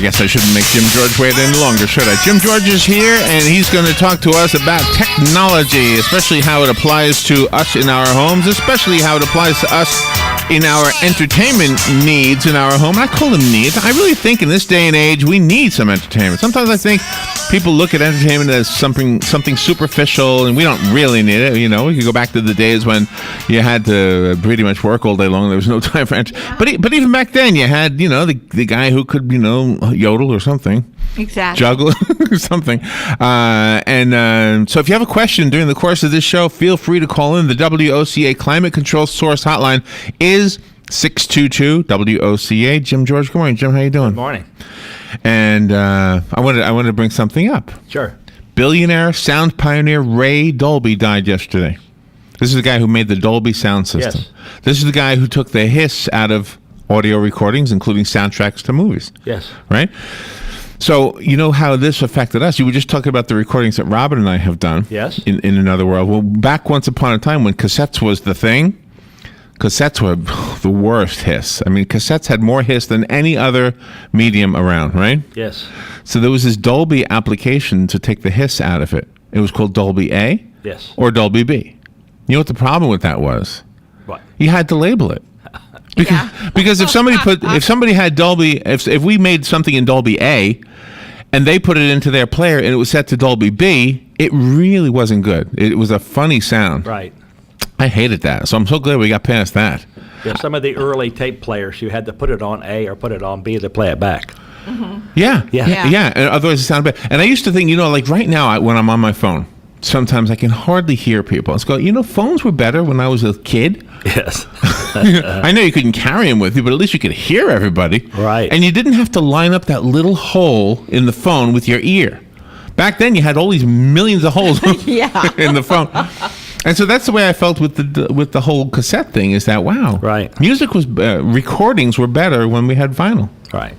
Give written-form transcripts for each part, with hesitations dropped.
guess I shouldn't make Jim George wait any longer, should I? Jim George is here, and he's going to talk to us about technology, especially how it applies to us in our homes, especially how it applies to us in our entertainment needs in our home. I call them needs. I really think in this day and age, we need some entertainment. Sometimes I think people look at entertainment as something superficial, and we don't really need it. You know, we could go back to the days when you had to pretty much work all day long. There was no time for entertainment. But even back then, you had, you know, the guy who could, you know, yodel or something. Exactly. Juggle or something. So if you have a question during the course of this show, feel free to call in. The WOCA Climate Control Source Hotline is 622-WOCA. Jim George, good morning. Jim, how you doing? Good morning. And I wanted to bring something up. Sure. Billionaire sound pioneer Ray Dolby died yesterday. This is the guy who made the Dolby sound system. Yes. This is the guy who took the hiss out of audio recordings, including soundtracks to movies. Yes. Right? So, you know how this affected us. You were just talking about the recordings that Robin and I have done. Yes. In another world. Well, back once upon a time when cassettes was the thing, cassettes were the worst hiss. I mean, cassettes had more hiss than any other medium around, right? Yes. So there was this Dolby application to take the hiss out of it. It was called Dolby A. Yes. Or Dolby B. You know what the problem with that was? What? You had to label it. Because if somebody had Dolby, if we made something in Dolby A, and they put it into their player and it was set to Dolby B, it really wasn't good. It was a funny sound. Right. I hated that, so I'm so glad we got past that. Yeah, some of the early tape players, you had to put it on A or put it on B to play it back. Mm-hmm. Yeah. Yeah. And otherwise it sounded bad. And I used to think, you know, like right now when I'm on my phone, sometimes I can hardly hear people. It's going, you know, phones were better when I was a kid. Yes. I know you couldn't carry them with you, but at least you could hear everybody. Right. And you didn't have to line up that little hole in the phone with your ear. Back then, you had all these millions of holes in the phone. And so that's the way I felt with the whole cassette thing, is that, wow. Right. Music was, recordings were better when we had vinyl. Right.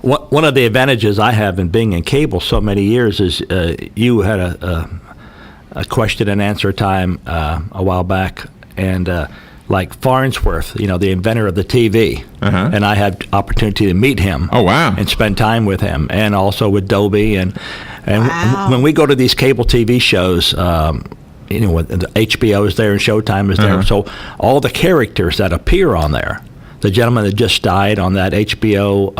One of the advantages I have in being in cable so many years is you had a question and answer time a while back, and like Farnsworth, you know, the inventor of the TV, and I had opportunity to meet him. Oh, wow. And spend time with him, and also with Dolby, and Wow. when we go to these cable TV shows, you know, the HBO is there and Showtime is there, so all the characters that appear on there, the gentleman that just died on that HBO,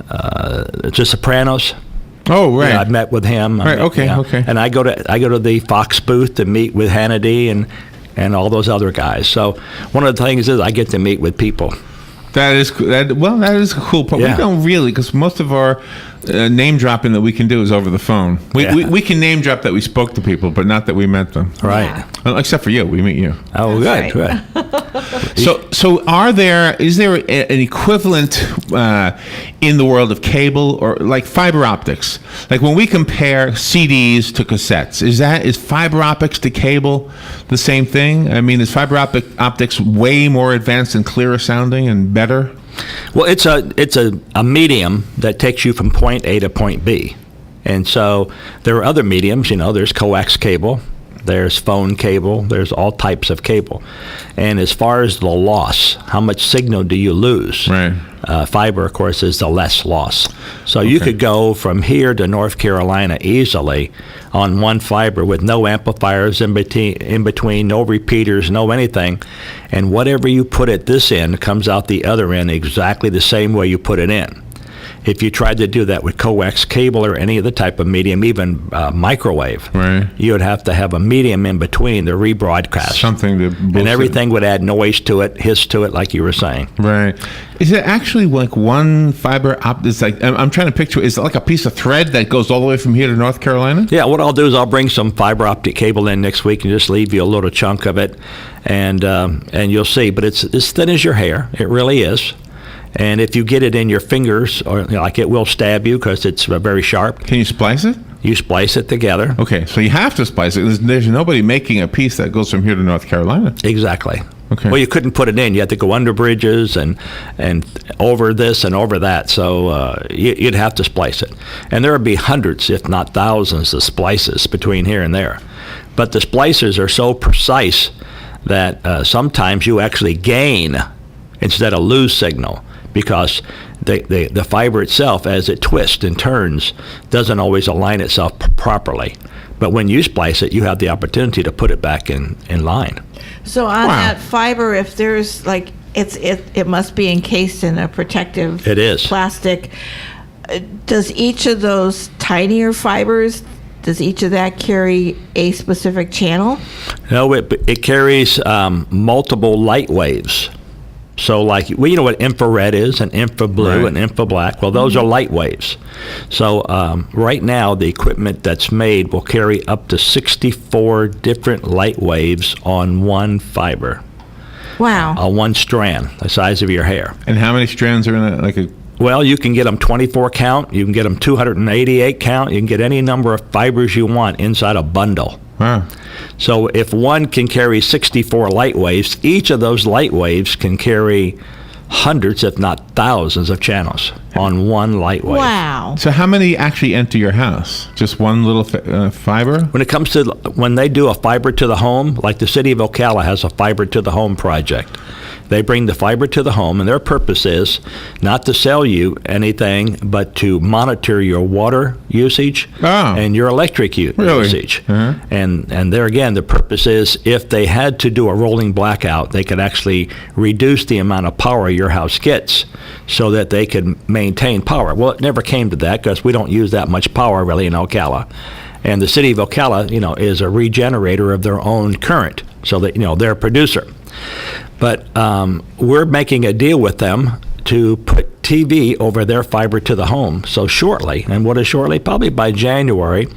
The Sopranos. Oh, right. Yeah, I met with him. Right. Okay. Okay. And I go to the Fox booth to meet with Hannity and all those other guys. So one of the things is I get to meet with people. That is a cool part. Yeah. We don't really, because most of our name dropping that we can do is over the phone. We can name drop that we spoke to people, but not that we met them. Right. Yeah. Well, except for you, we meet you. Oh, That's good. right. Good. So is there an equivalent in the world of cable, or like fiber optics? Like when we compare CDs to cassettes, is fiber optics to cable the same thing? I mean, is fiber optics way more advanced and clearer sounding and better? Well, it's a medium that takes you from point A to point B. And so there are other mediums, you know, there's coax cable, there's phone cable, there's all types of cable. And as far as the loss, how much signal do you lose? Right. Fiber, of course, is the less loss. So you could go from here to North Carolina easily on one fiber with no amplifiers in between, no repeaters, no anything. And whatever you put at this end comes out the other end exactly the same way you put it in. If you tried to do that with coax cable or any other type of medium, even microwave, Right. you would have to have a medium in between to rebroadcast. Something to boost and it. everything would add noise to it, hiss to it, like you were saying. Right. Is it actually like one fiber optic? It's like, I'm trying to picture, is it like a piece of thread that goes all the way from here to North Carolina? Yeah, what I'll do is I'll bring some fiber optic cable in next week and just leave you a little chunk of it, and you'll see. But it's as thin as your hair. It really is. And if you get it in your fingers, or like it will stab you because it's very sharp. Can you splice it? You splice it together. Okay, so you have to splice it. There's nobody making a piece that goes from here to North Carolina. Exactly. Okay. Well, you couldn't put it in. You had to go under bridges and over this and over that. So you'd have to splice it. And there would be hundreds, if not thousands, of splices between here and there. But the splicers are so precise that sometimes you actually gain instead of lose signal, because the fiber itself, as it twists and turns, doesn't always align itself properly. But when you splice it, you have the opportunity to put it back in line. So on that fiber, if there's like, it must be encased in a protective It is. plastic. Does each of those tinier fibers, does each of that carry a specific channel? No, it carries multiple light waves. So like, well, you know what infrared is, and infra blue, and infra black. Well, those are light waves. So right now, the equipment that's made will carry up to 64 different light waves on one fiber. Wow. On one strand, the size of your hair. And how many strands are in it? Well, you can get them 24 count, you can get them 288 count, you can get any number of fibers you want inside a bundle. Wow. So if one can carry 64 light waves, each of those light waves can carry hundreds, if not thousands, of channels on one light wave. Wow. So how many actually enter your house? Just one little fiber? When they do a fiber to the home, like the city of Ocala has a fiber to the home project. They bring the fiber to the home, and their purpose is not to sell you anything, but to monitor your water usage and your electric usage. Uh-huh. And there again, the purpose is if they had to do a rolling blackout, they could actually reduce the amount of power your house gets so that they could maintain power. Well, it never came to that because we don't use that much power really in Ocala. And the city of Ocala, is a regenerator of their own current, so that, they're a producer. But we're making a deal with them to put TV over their fiber to the home. So shortly, and what is shortly? Probably by January,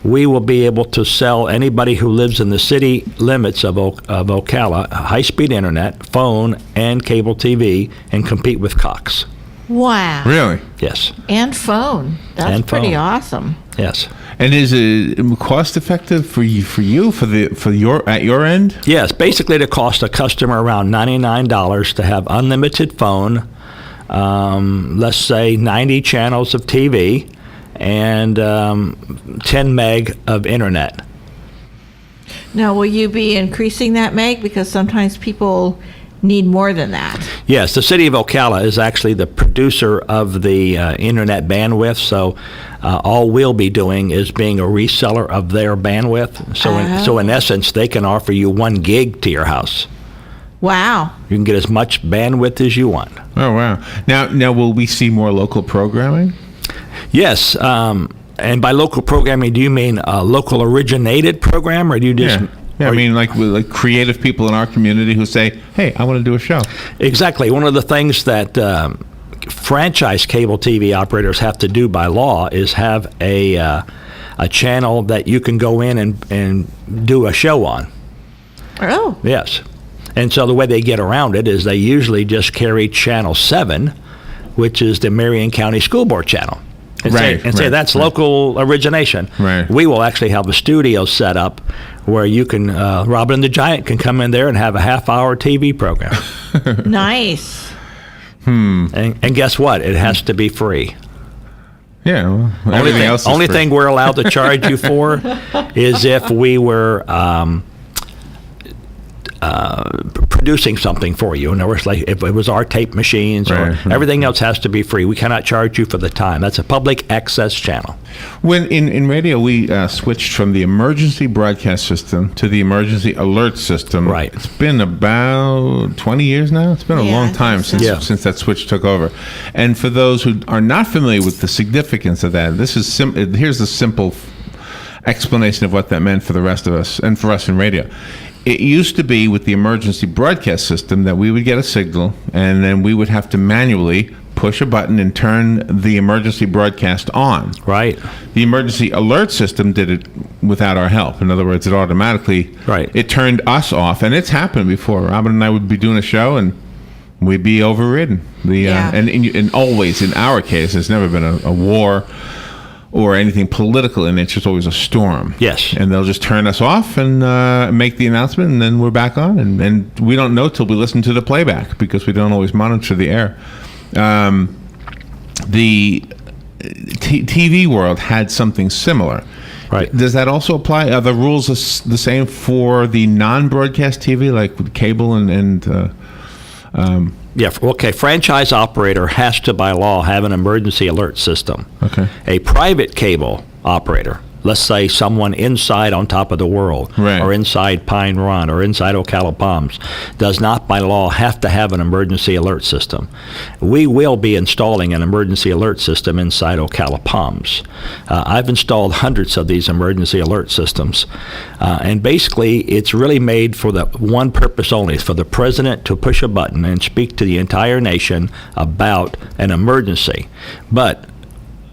we will be able to sell anybody who lives in the city limits of Ocala high-speed internet, phone, and cable TV, and compete with Cox. Wow. Really? Yes. And phone. That's And pretty phone. awesome. Yes. And is it cost effective for your at your end? Yes. Basically, it costs a customer around $99 to have unlimited phone, let's say 90 channels of TV, and 10 meg of internet. Now, will you be increasing that, Meg? Because sometimes people need more than that. Yes, the city of Ocala is actually the producer of the internet bandwidth, so all we'll be doing is being a reseller of their bandwidth. So in essence, they can offer you 1 gig to your house. Wow. You can get as much bandwidth as you want. Oh, wow. Now will we see more local programming? Yes, and by local programming, do you mean a local originated program, or do you just... Yeah, I mean, like creative people in our community who say, hey, I want to do a show. Exactly. One of the things that franchise cable TV operators have to do by law is have a channel that you can go in and do a show on. Oh. Yes. And so the way they get around it is they usually just carry Channel 7, which is the Marion County School Board channel. And say that's local origination. Right. We will actually have a studio set up where you can, Robin the Giant can come in there and have a half-hour TV program. Nice. And guess what? It has to be free. Yeah. Well, everything else is only free. thing we're allowed to charge you for is if we were producing something for you. In other words, like if it was our tape machines, or everything else has to be free. We cannot charge you for the time. That's a public access channel. When in radio, we switched from the emergency broadcast system to the emergency alert system. Right. It's been about 20 years now. It's been a long time since that switch took over. And for those who are not familiar with the significance of that, here's the simple explanation of what that meant for the rest of us and for us in radio. It used to be with the emergency broadcast system that we would get a signal, and then we would have to manually push a button and turn the emergency broadcast on. Right. The emergency alert system did it without our help. In other words, it automatically it turned us off, and it's happened before. Robin and I would be doing a show, and we'd be overridden. And always, in our case, there's never been a war or anything political, and it's just always a storm. Yes. And they'll just turn us off and make the announcement, and then we're back on. And we don't know till we listen to the playback because we don't always monitor the air. The TV world had something similar. Right. Does that also apply? Are the rules the same for the non-broadcast TV, like with cable and Okay. Franchise operator has to, by law, have an emergency alert system. Okay. A private cable operator, let's say someone inside On Top of the World, Right. or inside Pine Run, or inside Ocala Palms, does not, by law, have to have an emergency alert system. We will be installing an emergency alert system inside Ocala Palms. I've installed hundreds of these emergency alert systems, and basically it's really made for the one purpose only. It's for the president to push a button and speak to the entire nation about an emergency. But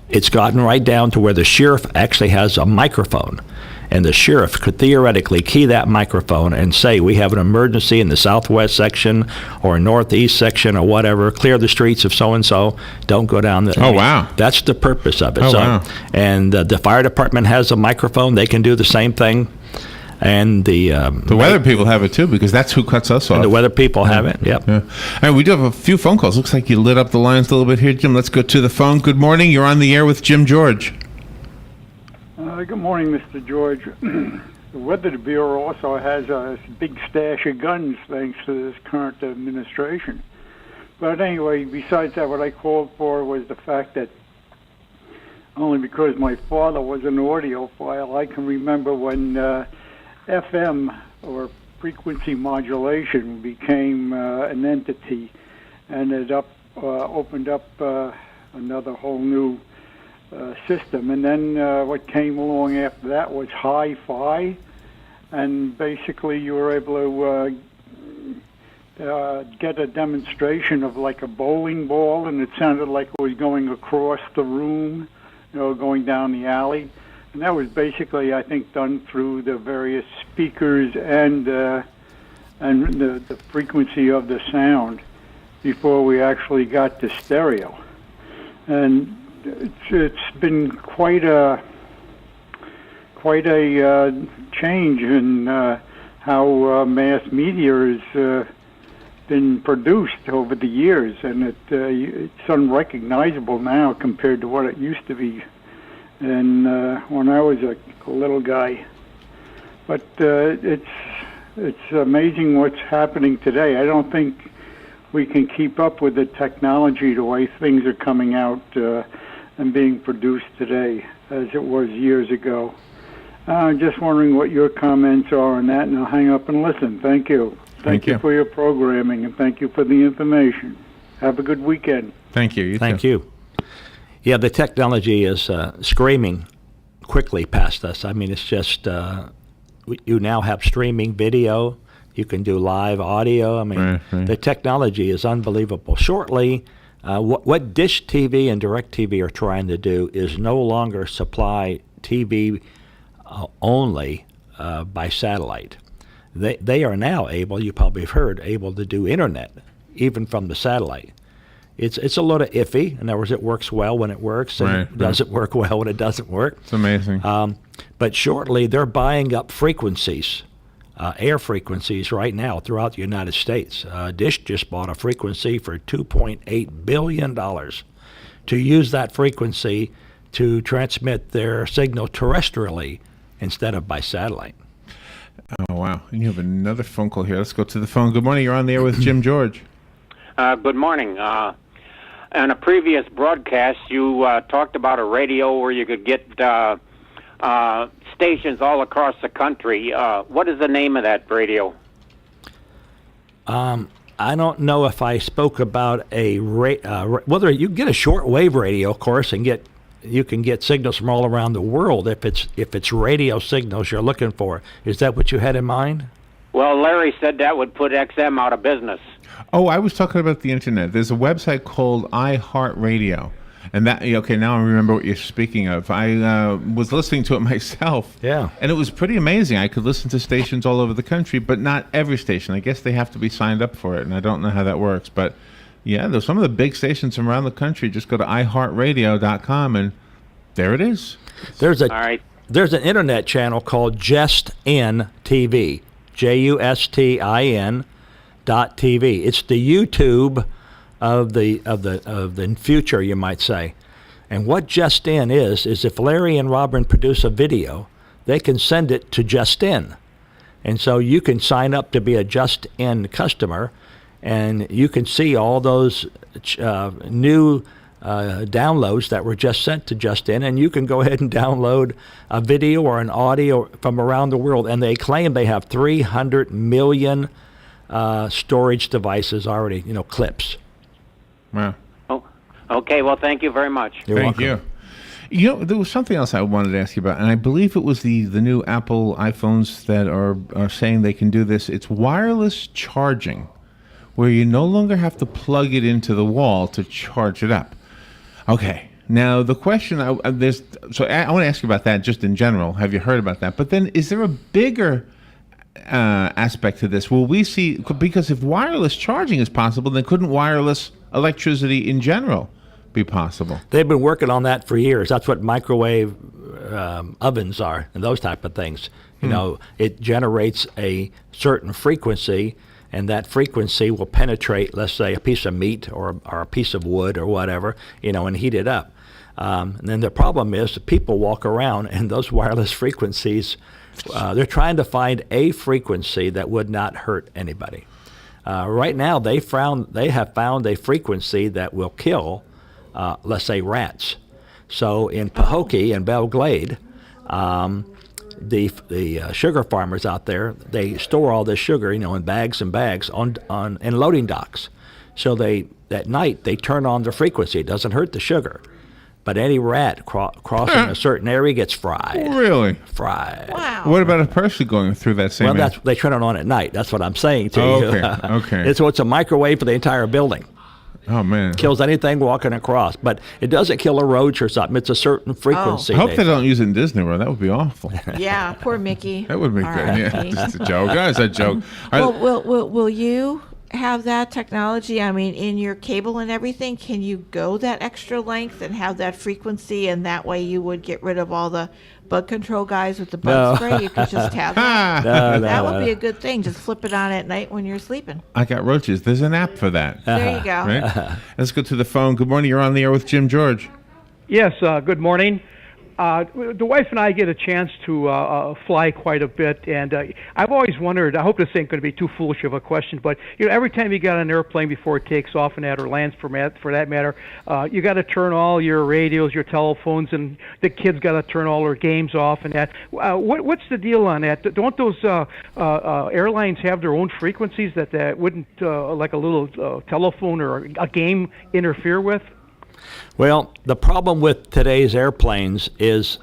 it's gotten right down to where the sheriff actually has a microphone, and the sheriff could theoretically key that microphone and say, we have an emergency in the southwest section or northeast section or whatever, clear the streets of so-and-so, don't go down the... Wow. That's the purpose of it. Wow. And the fire department has a microphone. They can do the same thing. And the weather people have it too, because that's who cuts us off. And the weather people have it, yep. Yeah. And we do have a few phone calls. Looks like you lit up the lines a little bit here, Jim. Let's go to the phone. Good morning. You're on the air with Jim George. Good morning, Mr. George. The Weather Bureau also has a big stash of guns, thanks to this current administration. But anyway, besides that, what I called for was the fact that only because my father was an audiophile, I can remember when FM, or frequency modulation, became an entity, and it opened up another whole new system. And then what came along after that was hi-fi, and basically you were able to get a demonstration of like a bowling ball, and it sounded like it was going across the room, going down the alley. And that was basically, I think, done through the various speakers and the frequency of the sound before we actually got to stereo. And it's been quite a change in how mass media has been produced over the years, and it's unrecognizable now compared to what it used to be. And when I was a little guy, but it's amazing what's happening today. I don't think we can keep up with the technology the way things are coming out and being produced today as it was years ago. I'm just wondering what your comments are on that, and I'll hang up and listen. Thank you. Thank you for your programming, and thank you for the information. Have a good weekend. Thank you. Thank you. Yeah, the technology is screaming quickly past us. I mean, it's just, you now have streaming video. You can do live audio. I mean, the technology is unbelievable. Shortly, what Dish TV and Direct TV are trying to do is no longer supply TV only by satellite. They are now able, you probably have heard, able to do internet, even from the satellite. It's a little iffy. In other words, it works well when it works, and it doesn't work well when it doesn't work. It's amazing. But shortly, they're buying up frequencies, air frequencies right now throughout the United States. Dish just bought a frequency for $2.8 billion to use that frequency to transmit their signal terrestrially instead of by satellite. Oh, wow. And you have another phone call here. Let's go to the phone. Good morning. You're on the air with Jim George. Good morning. On a previous broadcast, you talked about a radio where you could get stations all across the country. What is the name of that radio? I don't know if I spoke about whether you get a shortwave radio, of course, and you can get signals from all around the world if it's radio signals you're looking for. Is that what you had in mind? Well, Larry said that would put XM out of business. Oh, I was talking about the internet. There's a website called iHeartRadio. And that, okay, now I remember what you're speaking of. I was listening to it myself. Yeah. And it was pretty amazing. I could listen to stations all over the country, but not every station. I guess they have to be signed up for it, and I don't know how that works. But yeah, there's some of the big stations from around the country. Just go to iHeartRadio.com, and there it is. There's an internet channel called JustIn TV, JUSTIN .TV. It's the YouTube of the future, you might say. And what Justin is if Larry and Robin produce a video, they can send it to Justin. And so you can sign up to be a Justin customer, and you can see all those new downloads that were just sent to Justin, and you can go ahead and download a video or an audio from around the world, and they claim they have 300 million storage devices already, clips. Wow. Oh, okay. Well, thank you very much. You're Thank welcome. you. There was something else I wanted to ask you about, and I believe it was the new Apple iPhones that are saying they can do this. It's wireless charging, where you no longer have to plug it into the wall to charge it up. Okay. Now, the question I want to ask you about that just in general. Have you heard about that? But then is there a bigger aspect to this? Will we see, because if wireless charging is possible, then couldn't wireless electricity in general be possible? They've been working on that for years. That's what microwave ovens are and those type of things. It generates a certain frequency, and that frequency will penetrate, let's say, a piece of meat or a piece of wood or whatever, and heat it up. And then the problem is that people walk around, and those wireless frequencies, they're trying to find a frequency that would not hurt anybody. Right now, they have found a frequency that will kill, let's say, rats. So in Pahokee and Belle Glade, the sugar farmers out there, they store all this sugar, in bags and bags in loading docks. So at night they turn on the frequency. It doesn't hurt the sugar, but any rat crossing a certain area gets fried. Really? Fried. Wow. What about a person going through that same area? They turn it on at night. That's what I'm saying to you. Okay. It's a microwave for the entire building. Oh, man. Kills anything walking across, but it doesn't kill a roach or something. It's a certain frequency. I hope they don't use it in Disney World. That would be awful. Yeah, poor Mickey. That would be good. Yeah, just a joke. Guys, a joke. Well, will you have that technology? I mean, in your cable and everything, can you go that extra length and have that frequency, and that way you would get rid of all the bug control guys with the bug spray? You could just have that. That would be a good thing. Just flip it on at night when you're sleeping. I got roaches. There's an app for that. There you go. Right? Let's go to the phone. Good morning. You're on the air with Jim George. Yes, good morning. The wife and I get a chance to fly quite a bit, and I've always wondered, I hope this ain't going to be too foolish of a question, but every time you get on an airplane before it takes off and or lands for that matter, you got to turn all your radios, your telephones, and the kids got to turn all their games off and that. What's the deal on that? Don't those airlines have their own frequencies that wouldn't, like a little telephone or a game, interfere with? Well, the problem with today's airplanes is,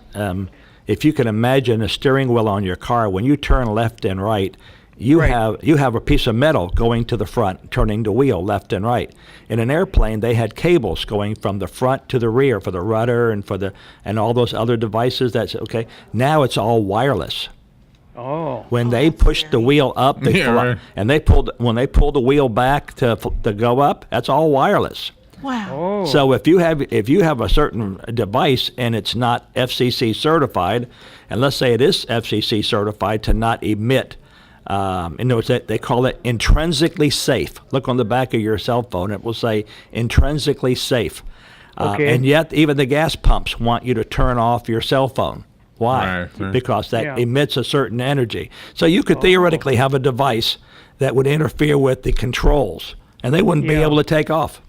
if you can imagine a steering wheel on your car, when you turn left and right, you have a piece of metal going to the front, turning the wheel left and right. In an airplane, they had cables going from the front to the rear for the rudder and all those other devices. Now it's all wireless. Oh. When they pushed the wheel up, and when they pulled the wheel back to go up, that's all wireless. Wow. Oh. So if you have a certain device and it's not FCC certified, and let's say it is FCC certified to not emit, they call it intrinsically safe. Look on the back of your cell phone; it will say intrinsically safe. Okay. And yet, even the gas pumps want you to turn off your cell phone. Why? Right. Because that emits a certain energy. So you could theoretically have a device that would interfere with the controls, and they wouldn't be able to take off.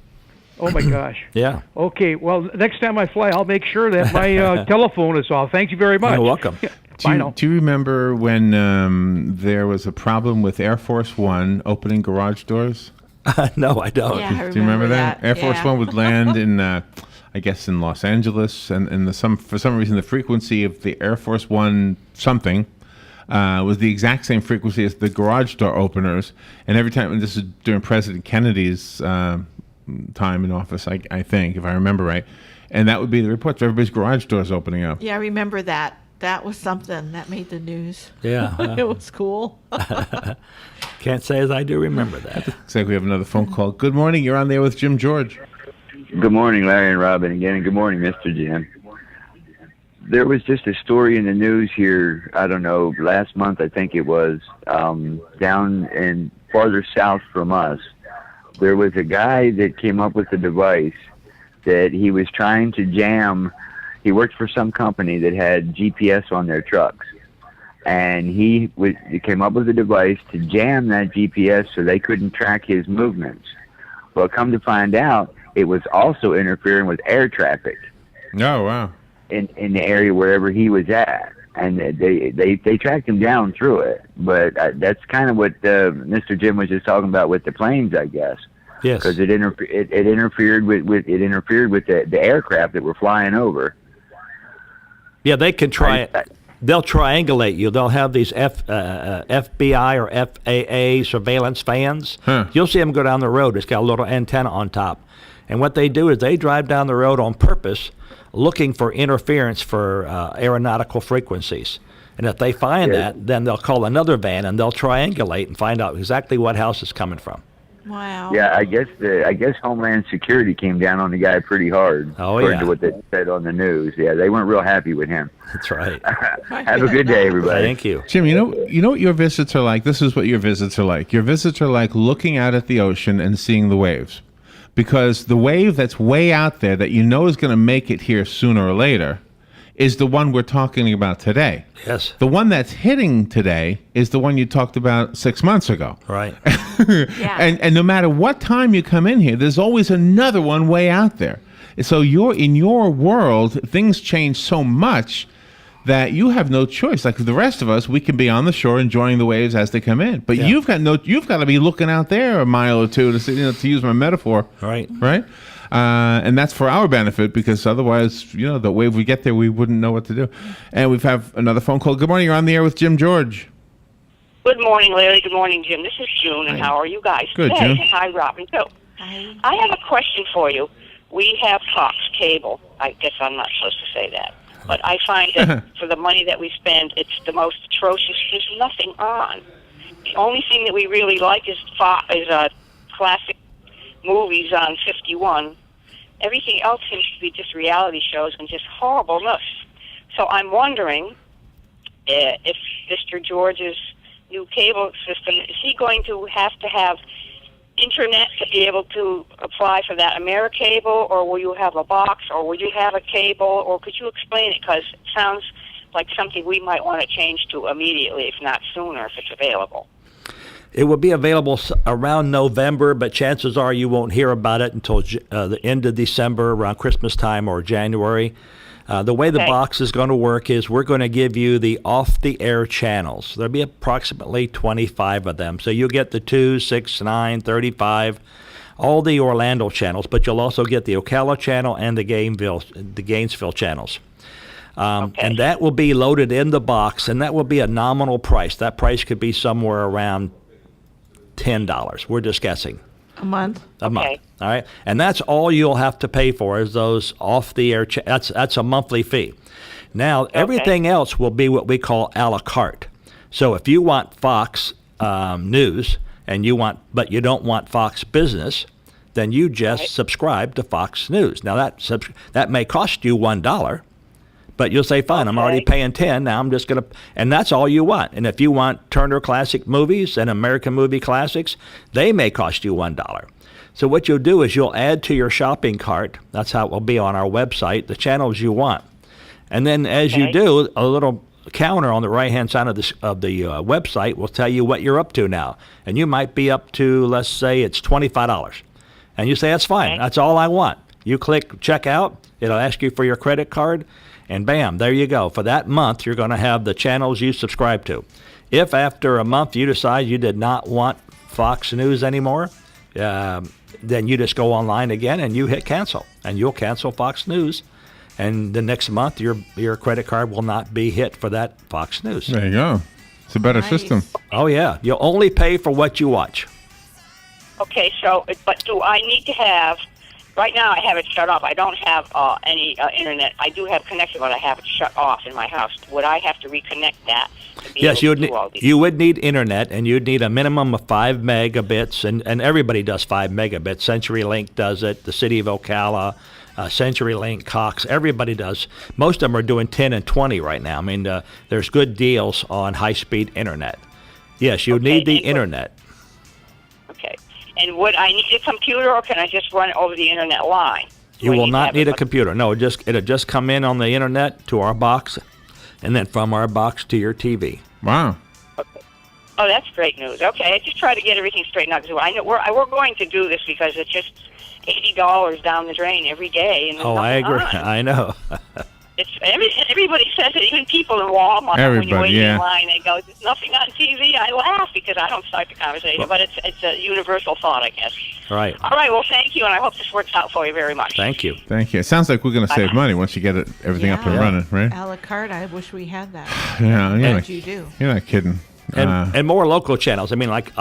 Oh, my gosh. Yeah. Okay, well, next time I fly, I'll make sure that my telephone is off. Thank you very much. You're welcome. Bye now. Do you remember when there was a problem with Air Force One opening garage doors? No, I don't. Yeah, I Do you remember that? Air Force Yeah. One would land in, I guess, in Los Angeles, and for some reason the frequency of the Air Force One something was the exact same frequency as the garage door openers. And every time, and this is during President Kennedy's time in office, I think, if I remember right, and that would be the reports. Everybody's garage doors opening up. Yeah, I remember that. That was something that made the news. Yeah. It was cool. Can't say as I do remember that. Looks like we have another phone call. Good morning. You're on there with Jim George. Good morning, Larry and Robin again, and good morning, Mr. Jim. There was just a story in the news here, I don't know, last month I think it was, down in farther south from us. There was a guy that came up with a device that he was trying to jam. He worked for some company that had GPS on their trucks. and he came up with a device to jam that GPS so they couldn't track his movements. Well, come to find out, it was also interfering with air traffic. Oh, wow. In the area wherever he was at, and they tracked him down through it. But that's kind of what Mr. Jim was just talking about with the planes, I guess. Yes. Because it interfered with the aircraft that were flying over. Yeah, they can try it. They'll triangulate you. They'll have these FBI or FAA surveillance vans. Huh. You'll see them go down the road. It's got a little antenna on top. And what they do is they drive down the road on purpose looking for interference for aeronautical frequencies. And if they find that, then they'll call another van and they'll triangulate and find out exactly what house it's coming from. Wow. Yeah, I guess Homeland Security came down on the guy pretty hard. Oh, according yeah. to what they said on the news. Yeah, they weren't real happy with him. That's right. Have a good day, everybody. Thank you. Jim, you know what your visits are like? This is what your visits are like. Your visits are like looking out at the ocean and seeing the waves. Because the wave that's way out there that you know is going to make it here sooner or later is the one we're talking about today. Yes. The one that's hitting today is the one you talked about 6 months ago. Right. Yeah. And no matter what time you come in here, there's always another one way out there. So in your world, things change so much that you have no choice. Like the rest of us, we can be on the shore enjoying the waves as they come in. But Yeah. you've got to be looking out there a mile or two to use my metaphor. Right. Right? And that's for our benefit because otherwise, the wave we get there, we wouldn't know what to do. And we have another phone call. Good morning. You're on the air with Jim George. Good morning, Larry. Good morning, Jim. This is June, and how are you guys Good, today? June. Hi, Robin. So, Hi. I have a question for you. We have Fox Cable. I guess I'm not supposed to say that. But I find that for the money that we spend, it's the most atrocious. There's nothing on. The only thing that we really like is classic movies on 51. Everything else seems to be just reality shows and just horribleness. So I'm wondering if Mr. George's new cable system, is he going to have internet to be able to apply for that AmeriCable, or will you have a box, or will you have a cable, or could you explain it? Because it sounds like something we might want to change to immediately, if not sooner, if it's available. It will be available around November, but chances are you won't hear about it until the end of December, around Christmas time or January. The way the box is going to work is we're going to give you the off-the-air channels. There'll be approximately 25 of them. So you'll get the 2, 6, 9, 35, all the Orlando channels, but you'll also get the Ocala channel and the Gainesville channels. And that will be loaded in the box, and that will be a nominal price. That price could be somewhere around $10. We're just guessing. A month. A month. All right. And that's all you'll have to pay for is those off the air. That's a monthly fee. Now, everything else will be what we call a la carte. So if you want Fox News but you don't want Fox Business, then you just subscribe to Fox News. Now that may cost you $1. But you'll say, fine, I'm already paying $10. Now I'm just going to, and that's all you want. And if you want Turner Classic Movies and American Movie Classics, they may cost you $1. So what you'll do is you'll add to your shopping cart, that's how it will be on our website, the channels you want. And then as you do, a little counter on the right-hand side of the website will tell you what you're up to now. And you might be up to, let's say it's $25. And you say, that's fine. That's all I want. You click check out. It'll ask you for your credit card. And bam, there you go. For that month, you're going to have the channels you subscribe to. If after a month you decide you did not want Fox News anymore, then you just go online again and you hit cancel. And you'll cancel Fox News. And the next month, your credit card will not be hit for that Fox News. There you go. It's a better system. Oh, yeah. You'll only pay for what you watch. Okay, so, but do I need to have... Right now, I have it shut off. I don't have any internet. I do have connection, but I have it shut off in my house. Would I have to reconnect that? Yes, you would need internet, and you'd need a minimum of 5 megabits, and everybody does 5 megabits. CenturyLink does it. The city of Ocala, CenturyLink, Cox, everybody does. Most of them are doing 10 and 20 right now. I mean, there's good deals on high-speed internet. Yes, you need the internet. Okay. And would I need a computer, or can I just run it over the internet line? You will not need a computer. No, it'll just come in on the internet to our box, and then from our box to your TV. Wow. Oh, that's great news. Okay, I just try to get everything straightened out because I know we're going to do this because it's just $80 down the drain every day. And Oh, I agree. on. I know. Everybody says it. Even people in Walmart, when you're waiting in line, they go, "There's nothing on TV." I laugh because I don't start the conversation, but it's a universal thought, I guess. Right. All right. Well, thank you, and I hope this works out for you very much. Thank you. Thank you. It sounds like we're going to save money once you get everything up and running, right? A la carte. I wish we had that. Yeah. But you do. You're not kidding. And more local channels. I mean, like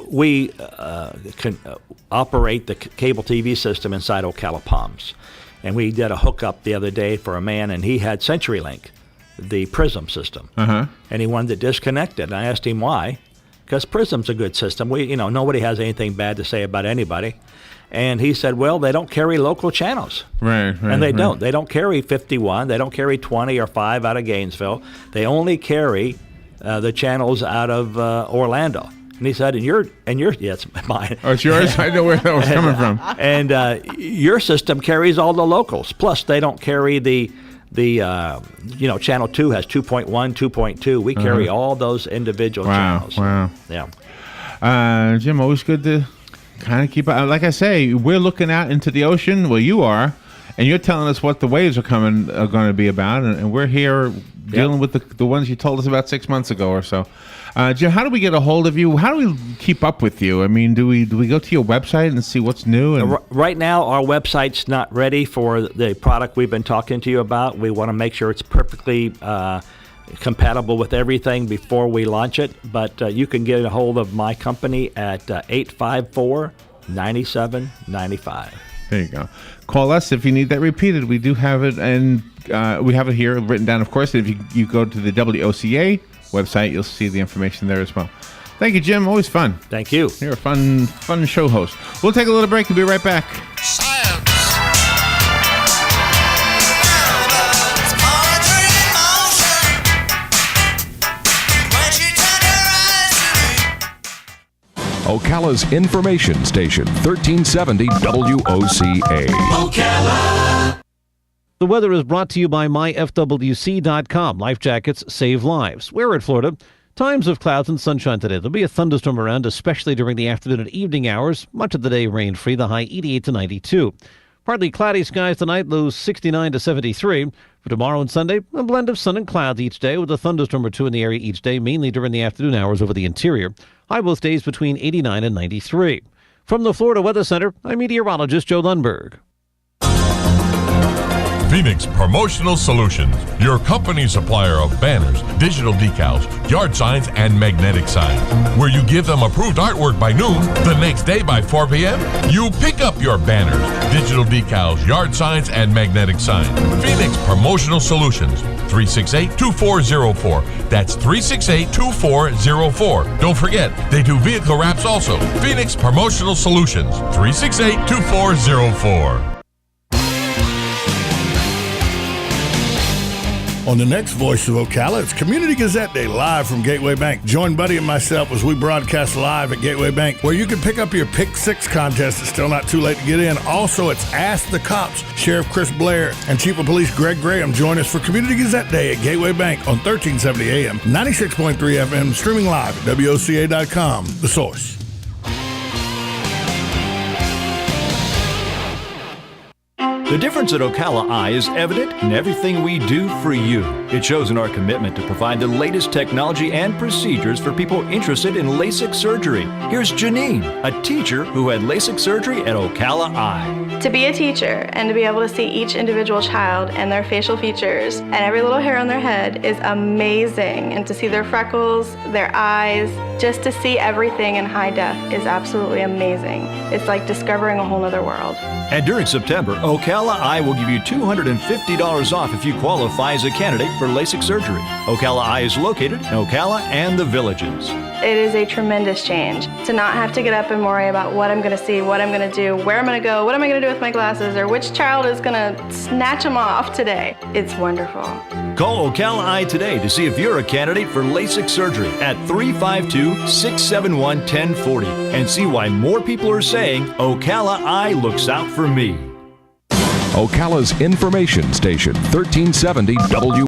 we can operate the cable TV system inside Ocala Palms, and we did a hookup the other day for a man, and he had CenturyLink, the Prism system, and he wanted to disconnect it. And I asked him why, because Prism's a good system. Nobody has anything bad to say about anybody. And he said, well, they don't carry local channels. Right. And they don't. They don't carry 51. They don't carry 20 or 5 out of Gainesville. They only carry the channels out of Orlando. And he said, yeah, it's mine. Oh, it's yours? I know where that was coming from. And your system carries all the locals. Plus, they don't carry the Channel 2 has 2.1, 2.2. We carry all those individual channels. Wow. Yeah. Jim, always good to kind of keep up. Like I say, we're looking out into the ocean. Well, you are. And you're telling us what the waves are going to be about. And we're here dealing with the ones you told us about 6 months ago or so. Jim, how do we get a hold of you? How do we keep up with you? I mean, do we go to your website and see what's new? And right now, our website's not ready for the product we've been talking to you about. We want to make sure it's perfectly compatible with everything before we launch it. But you can get a hold of my company at 854-9795. There you go. Call us if you need that repeated. We do have it, and we have it here written down, of course. If you go to the WOCA website, you'll see the information there as well. Thank you, Jim. Always fun. Thank you. You're a fun show host. We'll take a little break and be right back. Ocala's information station, 1370 WOCA. Ocala. The weather is brought to you by myfwc.com. Life jackets save lives. We're at Florida. Times of clouds and sunshine today. There'll be a thunderstorm around, especially during the afternoon and evening hours. Much of the day rain-free, the high 88 to 92. Partly cloudy skies tonight, lows 69 to 73. For tomorrow and Sunday, a blend of sun and clouds each day with a thunderstorm or two in the area each day, mainly during the afternoon hours over the interior. High both days between 89 and 93. From the Florida Weather Center, I'm meteorologist Joe Lundberg. Phoenix Promotional Solutions, your company supplier of banners, digital decals, yard signs, and magnetic signs. Where you give them approved artwork by noon, the next day by 4 p.m., you pick up your banners, digital decals, yard signs, and magnetic signs. Phoenix Promotional Solutions, 368-2404. That's 368-2404. Don't forget, they do vehicle wraps also. Phoenix Promotional Solutions, 368-2404. On the next Voice of Ocala, it's Community Gazette Day live from Gateway Bank. Join Buddy and myself as we broadcast live at Gateway Bank, where you can pick up your Pick 6 contest. It's still not too late to get in. Also, it's Ask the Cops. Sheriff Chris Blair and Chief of Police Greg Graham join us for Community Gazette Day at Gateway Bank on 1370 AM, 96.3 FM, streaming live at WOCA.com. The Source. The difference at Ocala Eye is evident in everything we do for you. It shows in our commitment to provide the latest technology and procedures for people interested in LASIK surgery. Here's Janine, a teacher who had LASIK surgery at Ocala Eye. To be a teacher and to be able to see each individual child and their facial features and every little hair on their head is amazing. And to see their freckles, their eyes, just to see everything in high def is absolutely amazing. It's like discovering a whole other world. And during September, Ocala Eye will give you $250 off if you qualify as a candidate for LASIK surgery. Ocala Eye is located in Ocala and the Villages. It is a tremendous change to not have to get up and worry about what I'm going to see, what I'm going to do, where I'm going to go, what am I going to do with my glasses, or which child is going to snatch them off today. It's wonderful. Call Ocala Eye today to see if you're a candidate for LASIK surgery at 352-671-1040 and see why more people are saying Ocala Eye looks out for me. Ocala's information station, 1370 W.